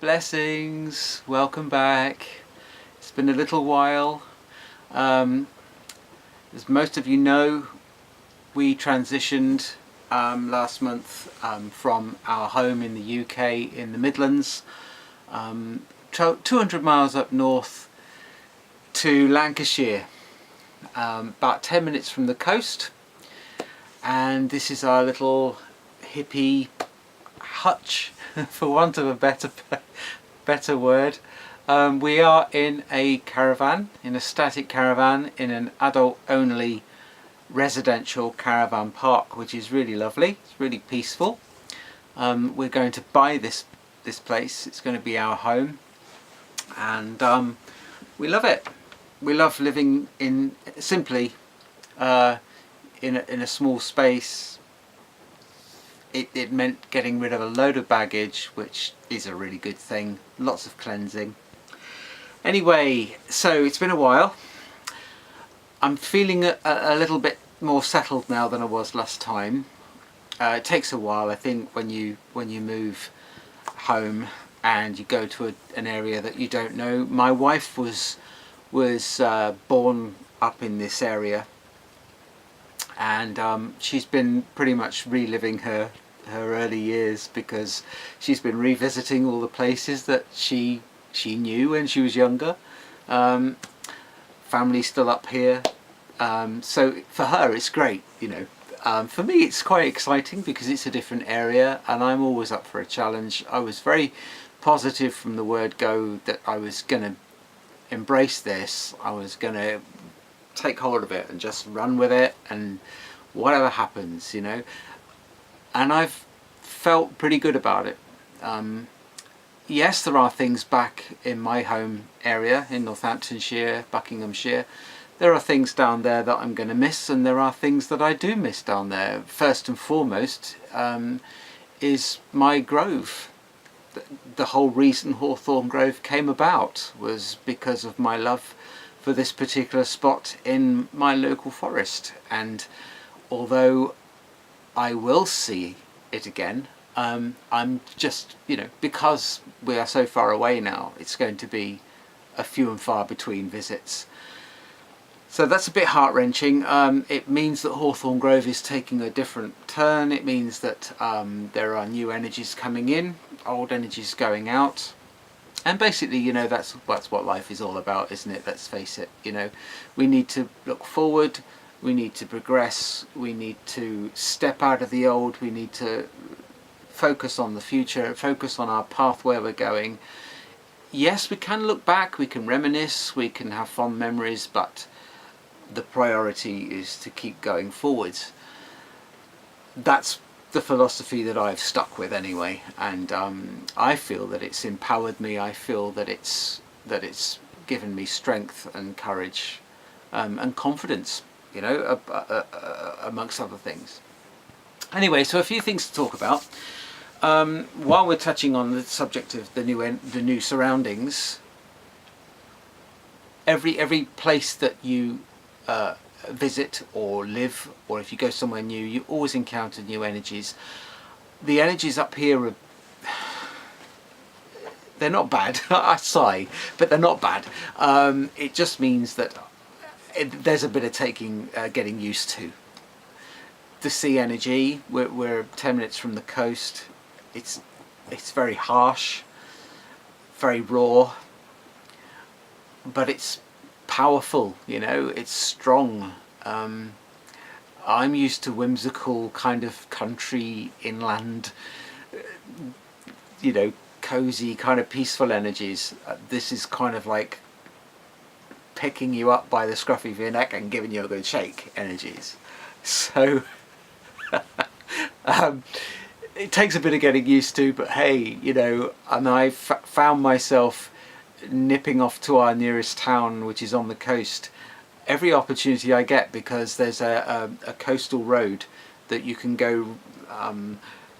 Blessings, welcome back. It's been a little while. As most of you know, we transitioned last month from our home in the UK in the Midlands, 200 miles up north to Lancashire, about 10 minutes from the coast. And this is our little hippie hutch, for want of a better word. We are in a caravan, in a static caravan, in an adult-only residential caravan park, which is really lovely. It's really peaceful. We're going to buy this place. It's going to be our home, and we love it. We love living in simply in a small space. It meant getting rid of a load of baggage, which is a really good thing. Lots of cleansing. Anyway, so it's been a while. I'm feeling a little bit more settled now than I was last time. It takes a while, I think, when you move home and you go to an area that you don't know. My wife was born up in this area, and she's been pretty much reliving her early years, because she's been revisiting all the places that she knew when she was younger. Family's still up here, so for her it's great, you know. For me it's quite exciting because it's a different area and I'm always up for a challenge. I was very positive from the word go that I was going to embrace this. I was going to take hold of it and just run with it, and whatever happens, you know. And I've felt pretty good about it. Yes, there are things back in my home area in Northamptonshire, Buckinghamshire. There are things down there that I'm going to miss, and there are things that I do miss down there. First and foremost is my grove. The whole reason Hawthorne Grove came about was because of my love for this particular spot in my local forest. And although I will see it again, I'm just, you know, because we are so far away now, it's going to be a few and far between visits. So that's a bit heart-wrenching. It means that Hawthorne Grove is taking a different turn. It means that there are new energies coming in, old energies going out. And basically, you know, that's what life is all about, isn't it? Let's face it, you know. We need to look forward, we need to progress, we need to step out of the old, we need to focus on the future, focus on our path where we're going. Yes, we can look back, we can reminisce, we can have fond memories, but the priority is to keep going forwards. That's the philosophy that I've stuck with anyway, and I feel that it's empowered me. I feel that it's given me strength and courage and confidence, you know, amongst other things. Anyway, so a few things to talk about. While we're touching on the subject of the new surroundings, every place that you visit or live, or if you go somewhere new, you always encounter new energies. The energies up here are, they're not bad. I sigh, but they're not bad. It just means that there's a bit of getting used to. The sea energy, we're 10 minutes from the coast. It's very harsh, very raw, but it's powerful, you know, it's strong. I'm used to whimsical kind of country, inland, you know, cozy kind of peaceful energies. This is kind of like picking you up by the scruff of your neck and giving you a good shake energies. So it takes a bit of getting used to, but hey, you know, and I found myself nipping off to our nearest town, which is on the coast, every opportunity I get, because there's a coastal road that you can go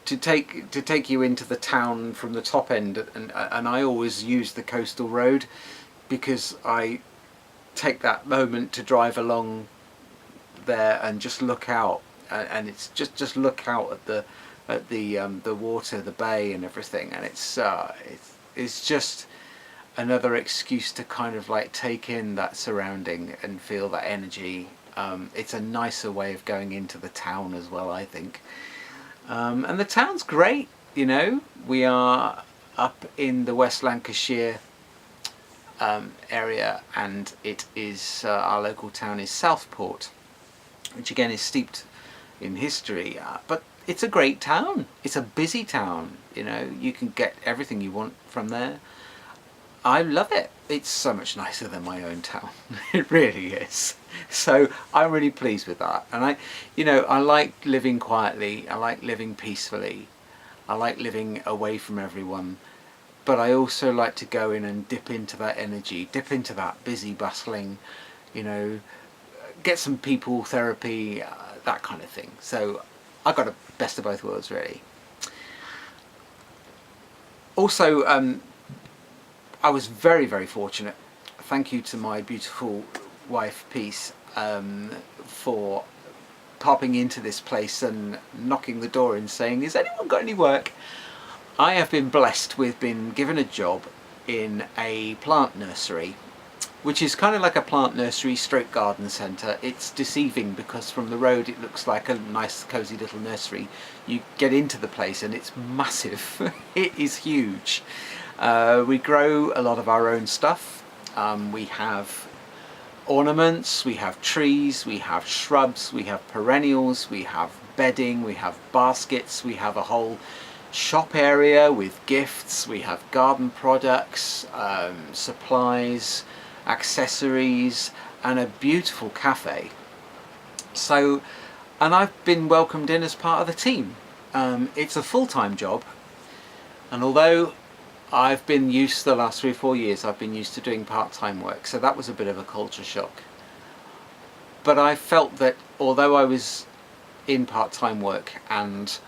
to take you into the town from the top end, and I always use the coastal road because I take that moment to drive along there and just look out, and it's just look out at the water, the bay and everything, and it's is just another excuse to kind of like take in that surrounding and feel that energy. It's a nicer way of going into the town as well, I think. And the town's great, you know. We are up in the West Lancashire area, and it is our local town is Southport, which again is steeped in history, but it's a great town. It's a busy town, you know. You can get everything you want from there. I love it. It's so much nicer than my own town. It really is. So I'm really pleased with that. And I like living quietly. I like living peacefully. I like living away from everyone. But I also like to go in and dip into that energy, dip into that busy, bustling, you know, get some people therapy, that kind of thing. So I got a best of both worlds, really. Also, I was very, very fortunate. Thank you to my beautiful wife, Peace, for popping into this place and knocking the door and saying, "Has anyone got any work?" I have been blessed with being given a job in a plant nursery, which is kind of like a plant nursery stroke garden centre. It's deceiving because from the road it looks like a nice cosy little nursery. You get into the place and it's massive. It is huge. We grow a lot of our own stuff. We have ornaments, we have trees, we have shrubs, we have perennials, we have bedding, we have baskets, we have a whole shop area with gifts, we have garden products, supplies, accessories, and a beautiful cafe. So, and I've been welcomed in as part of the team. It's a full-time job, and although I've been used the last 3 or 4 years, I've been used to doing part-time work, so that was a bit of a culture shock. But I felt that although I was in part-time work and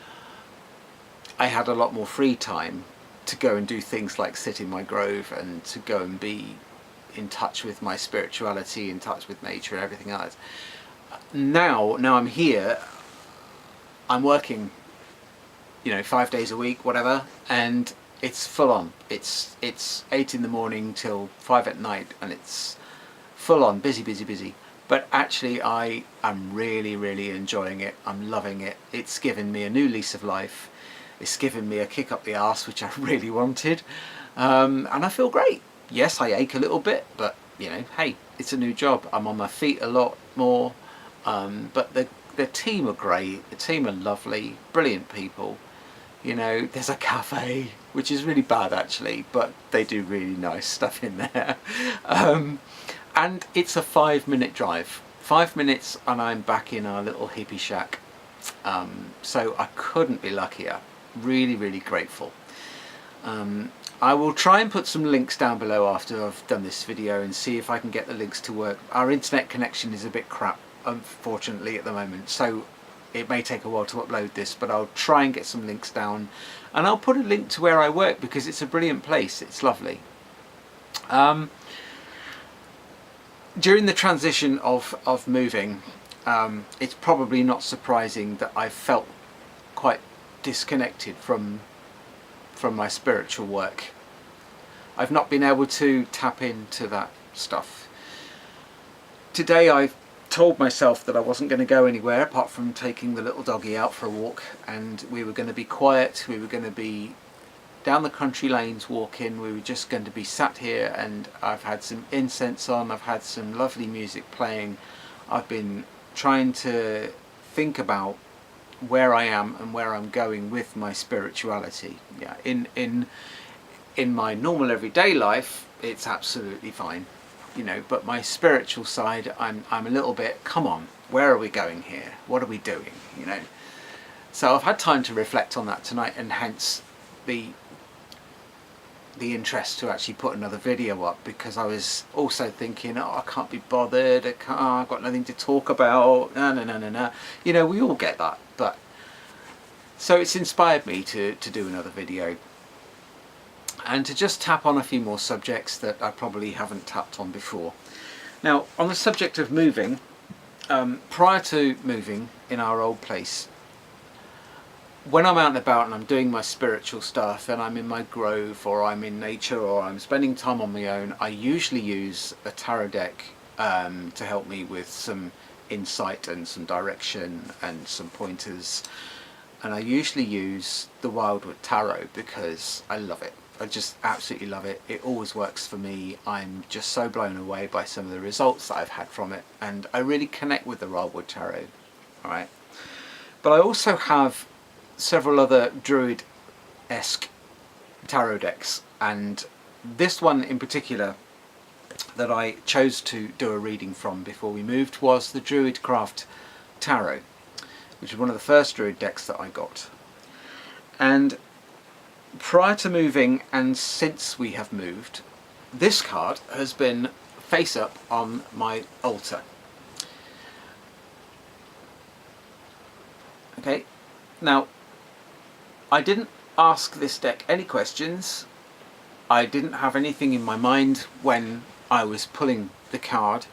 I had a lot more free time to go and do things like sit in my grove and to go and be in touch with my spirituality, in touch with nature and everything else. Now I'm here, I'm working, 5 days a week, whatever, and it's full on. It's 8 in the morning till 5 at night, and it's full on, busy. But actually I am really, really enjoying it. I'm loving it. It's given me a new lease of life. It's given me a kick up the arse, which I really wanted. And I feel great. Yes, I ache a little bit, but hey, it's a new job. I'm on my feet a lot more. But the team are great. The team are lovely, brilliant people. There's a cafe, which is really bad actually, but they do really nice stuff in there. And it's a 5-minute drive. 5 minutes and I'm back in our little hippie shack. So I couldn't be luckier. Really, really grateful. I will try and put some links down below after I've done this video and see if I can get the links to work. Our internet connection is a bit crap, unfortunately, at the moment, so it may take a while to upload this, but I'll try and get some links down, and I'll put a link to where I work because it's a brilliant place. It's lovely. During the transition of moving, it's probably not surprising that I felt quite disconnected from my spiritual work. I've not been able to tap into that stuff. Today I've told myself that I wasn't going to go anywhere apart from taking the little doggy out for a walk, and we were going to be quiet, we were going to be down the country lanes walking, we were just going to be sat here, and I've had some incense on, I've had some lovely music playing. I've been trying to think about where I am and where I'm going with my spirituality. Yeah, in my normal everyday life it's absolutely fine, but my spiritual side, I'm a little bit, come on, where are we going here, what are we doing, so I've had time to reflect on that tonight, and hence the interest to actually put another video up, because I was also thinking, I can't be bothered, I've got nothing to talk about, no, we all get that. But so it's inspired me to do another video and to just tap on a few more subjects that I probably haven't tapped on before. Now, on the subject of moving, prior to moving in our old place, when I'm out and about and I'm doing my spiritual stuff and I'm in my grove or I'm in nature or I'm spending time on my own, I usually use a tarot deck to help me with some insight and some direction and some pointers. And I usually use the Wildwood Tarot because I love it. I just absolutely love it. It always works for me. I'm just so blown away by some of the results that I've had from it, and I really connect with the Wildwood Tarot. All right, but I also have several other Druid-esque tarot decks, and this one in particular that I chose to do a reading from before we moved was the Druidcraft Tarot, which is one of the first Druid decks that I got. And prior to moving and since we have moved, this card has been face up on my altar. Okay, now I didn't ask this deck any questions. I didn't have anything in my mind when I was pulling the card.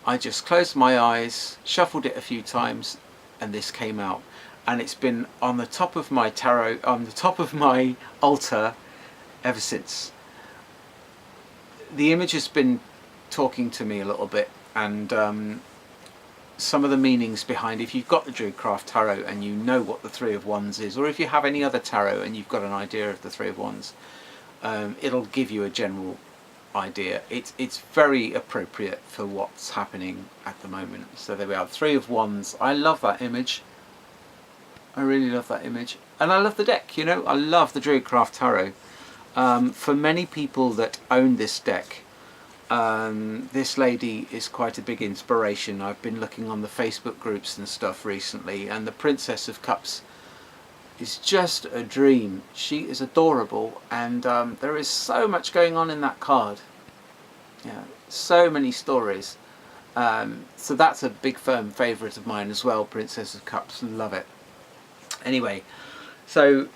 I just closed my eyes, shuffled it a few times, and this came out. And it's been on the top of my tarot, on the top of my altar ever since. The image has been talking to me a little bit, and some of the meanings behind, if you've got the Druidcraft Tarot and you know what the Three of Wands is, or if you have any other tarot and you've got an idea of the Three of Wands, it'll give you a general idea. It's very appropriate for what's happening at the moment. So there we are, Three of Wands. I love that image. I really love that image, and I love the deck. You know, I love the Druidcraft Tarot. For many people that own this deck, this lady is quite a big inspiration. I've been looking on the Facebook groups and stuff recently, and the Princess of Cups is just a dream. She is adorable, and there is so much going on in that card. Yeah, so many stories. So that's a big firm favourite of mine as well, Princess of Cups. Love it. Anyway, so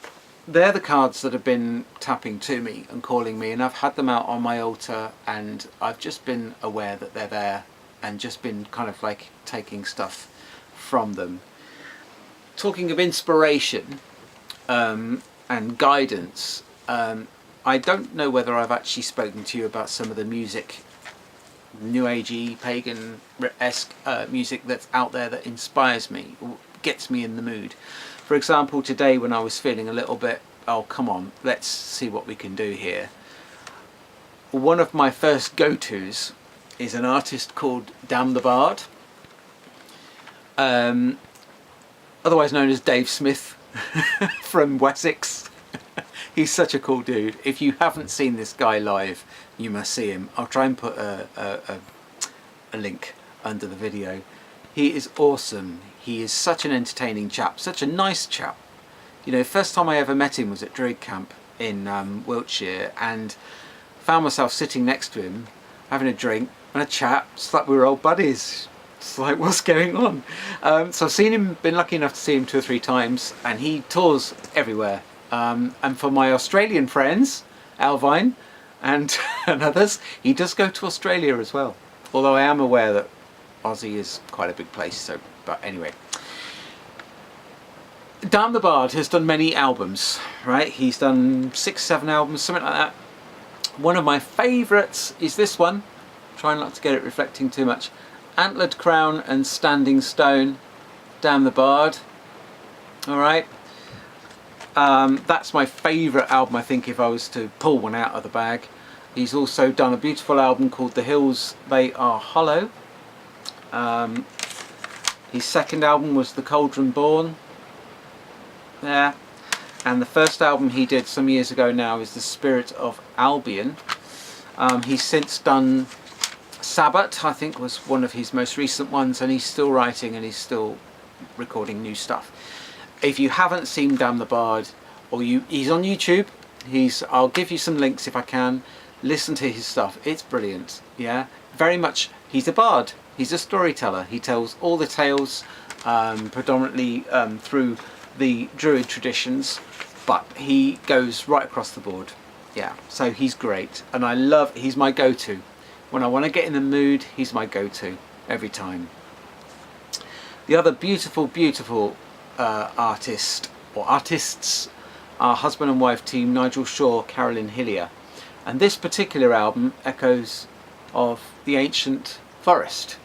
they're the cards that have been tapping to me and calling me, and I've had them out on my altar, and I've just been aware that they're there and just been kind of like taking stuff from them. Talking of inspiration and guidance, I don't know whether I've actually spoken to you about some of the music, New Agey, pagan-esque music that's out there that inspires me, gets me in the mood. For example, today when I was feeling a little bit, oh come on, let's see what we can do here. One of my first go-tos is an artist called Damn the Bard, otherwise known as Dave Smith from Wessex. He's such a cool dude. If you haven't seen this guy live, you must see him. I'll try and put a link under the video. He is awesome. He is such an entertaining chap, such a nice chap. You know, first time I ever met him was at Druid Camp in Wiltshire, and found myself sitting next to him, having a drink and a chat, just like we were old buddies. It's like, what's going on? So I've seen him, been lucky enough to see him 2 or 3 times, and he tours everywhere. And for my Australian friends, Alvine and others, he does go to Australia as well. Although I am aware that Aussie is quite a big place, so, but anyway. Dan the Bard has done many albums, right? He's done 6, 7 albums, something like that. One of my favourites is this one. Trying not to get it reflecting too much. Antlered Crown and Standing Stone, Dan the Bard. Alright. That's my favourite album, I think, if I was to pull one out of the bag. He's also done a beautiful album called The Hills They Are Hollow. His second album was The Cauldron Born. Yeah. And the first album he did some years ago now is The Spirit of Albion. He's since done Sabbath, I think, was one of his most recent ones, and he's still writing and he's still recording new stuff. If you haven't seen Dan the Bard, or he's on YouTube. I'll give you some links if I can. Listen to his stuff. It's brilliant. Yeah, very much. He's a bard. He's a storyteller. He tells all the tales, predominantly through the Druid traditions, but he goes right across the board. Yeah, so he's great, and he's my go-to. When I want to get in the mood, he's my go-to every time. The other beautiful, beautiful artist or artists are husband and wife team Nigel Shaw, Carolyn Hillier, and this particular album echoes of the ancient forest.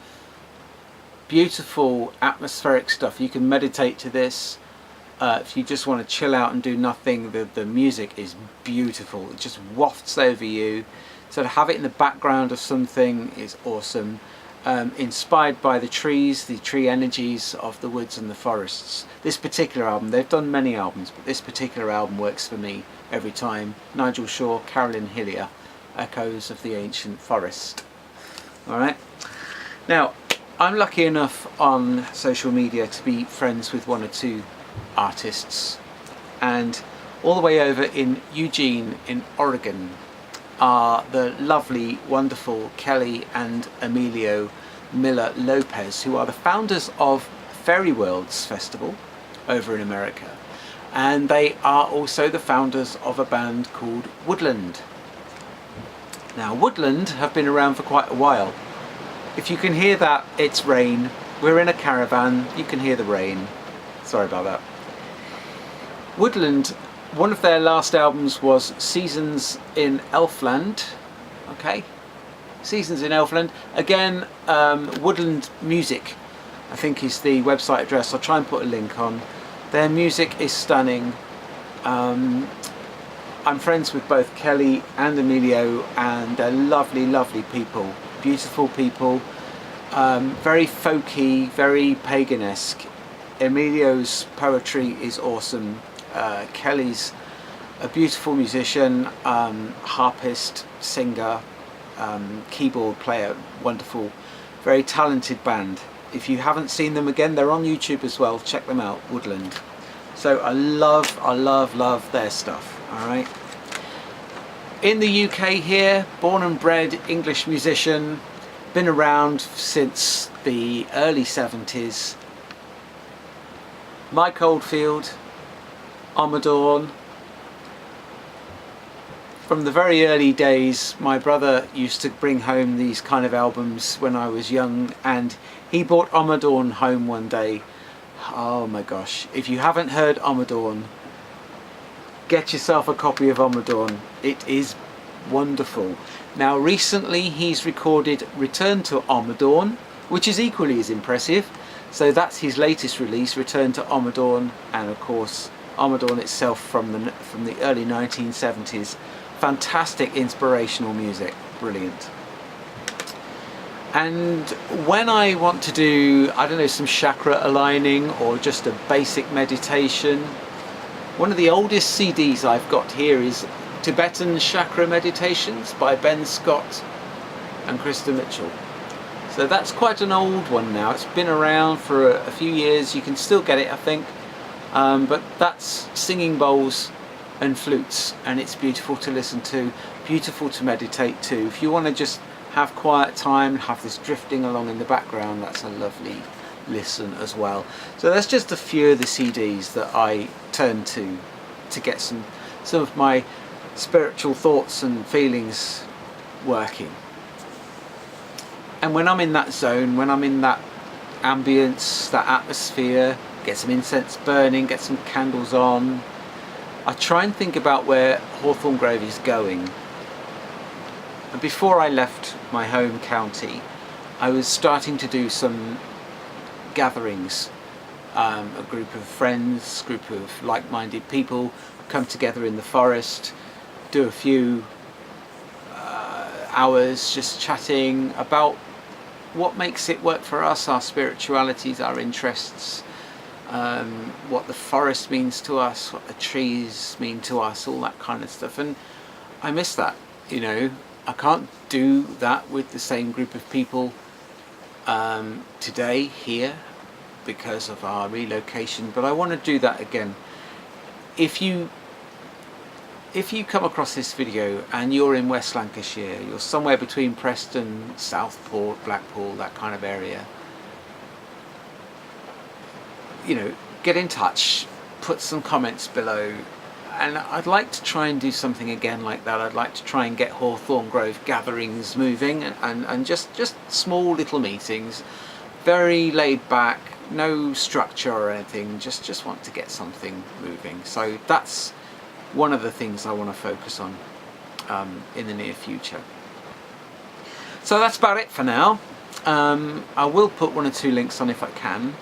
Beautiful atmospheric stuff. You can meditate to this. If you just want to chill out and do nothing, the music is beautiful. It just wafts over you. So to have it in the background of something is awesome. Inspired by the trees, the tree energies of the woods and the forests. This particular album, they've done many albums, but this particular album works for me every time. Nigel Shaw, Carolyn Hillier, Echoes of the Ancient Forest. Alright, now I'm lucky enough on social media to be friends with one or two artists, and all the way over in Eugene in Oregon are the lovely, wonderful Kelly and Emilio Miller Lopez, who are the founders of Fairy Worlds Festival over in America, and they are also the founders of a band called Woodland. Now Woodland have been around for quite a while. If you can hear that, it's rain. We're in a caravan, you can hear the rain. Sorry about that. Woodland, one of their last albums was Seasons in Elfland. Okay, Seasons in Elfland. Again, Woodland Music, I think is the website address. I'll try and put a link on. Their music is stunning. I'm friends with both Kelly and Emilio, and they're lovely, lovely people. Beautiful people. Very folky, very pagan-esque. Emilio's poetry is awesome. Kelly's a beautiful musician, harpist, singer, keyboard player, wonderful, very talented band. If you haven't seen them, again, they're on YouTube as well, check them out, Woodland. So I love their stuff, alright. In the UK here, born and bred English musician, been around since the early 70s. Mike Oldfield, Ommadawn. From the very early days, my brother used to bring home these kind of albums when I was young, and he brought Ommadawn home one day. Oh my gosh, if you haven't heard Ommadawn, get yourself a copy of Ommadawn. It is wonderful. Now recently he's recorded Return to Ommadawn, which is equally as impressive. So that's his latest release, Return to Ommadawn, and of course Ommadawn itself from the early 1970s. Fantastic inspirational music, brilliant. And when I want to do, I don't know, some chakra aligning or just a basic meditation, one of the oldest CDs I've got here is Tibetan Chakra Meditations by Ben Scott and Krista Mitchell. So that's quite an old one now. It's been around for a few years. You can still get it, I think. But that's singing bowls and flutes, and it's beautiful to listen to, beautiful to meditate to. If you want to just have quiet time, have this drifting along in the background, that's a lovely listen as well. So that's just a few of the CDs that I turn to get some of my spiritual thoughts and feelings working. And when I'm in that zone, when I'm in that ambience, that atmosphere, get some incense burning, get some candles on, I try and think about where Hawthorne Grove is going. And before I left my home county, I was starting to do some gatherings. A group of friends, group of like-minded people come together in the forest, do a few hours just chatting about what makes it work for us, our spiritualities, our interests, what the forest means to us, what the trees mean to us, all that kind of stuff. And I miss that, you know. I can't do that with the same group of people today here because of our relocation, but I want to do that again. If you come across this video and you're in West Lancashire, you're somewhere between Preston, Southport, Blackpool, that kind of area, you know, get in touch, put some comments below, and I'd like to try and do something again like that. I'd like to try and get Hawthorne Grove gatherings moving, and just small little meetings, very laid back, no structure or anything, just want to get something moving. So that's one of the things I want to focus on in the near future. So that's about it for now. I will put 1 or 2 links on if I can.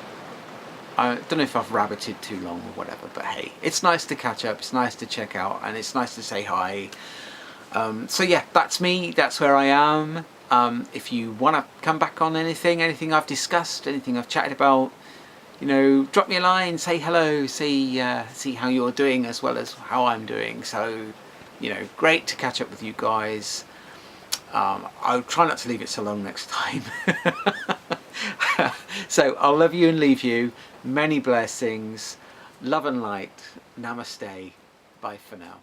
I don't know if I've rabbited too long or whatever, but hey, it's nice to catch up, it's nice to check out, and it's nice to say hi. So yeah, that's me, that's where I am. If you want to come back on anything I've discussed, anything I've chatted about, you know, drop me a line, say hello, see how you're doing as well as how I'm doing. So, you know, great to catch up with you guys. I'll try not to leave it so long next time. So I'll love you and leave you. Many blessings. Love and light. Namaste. Bye for now.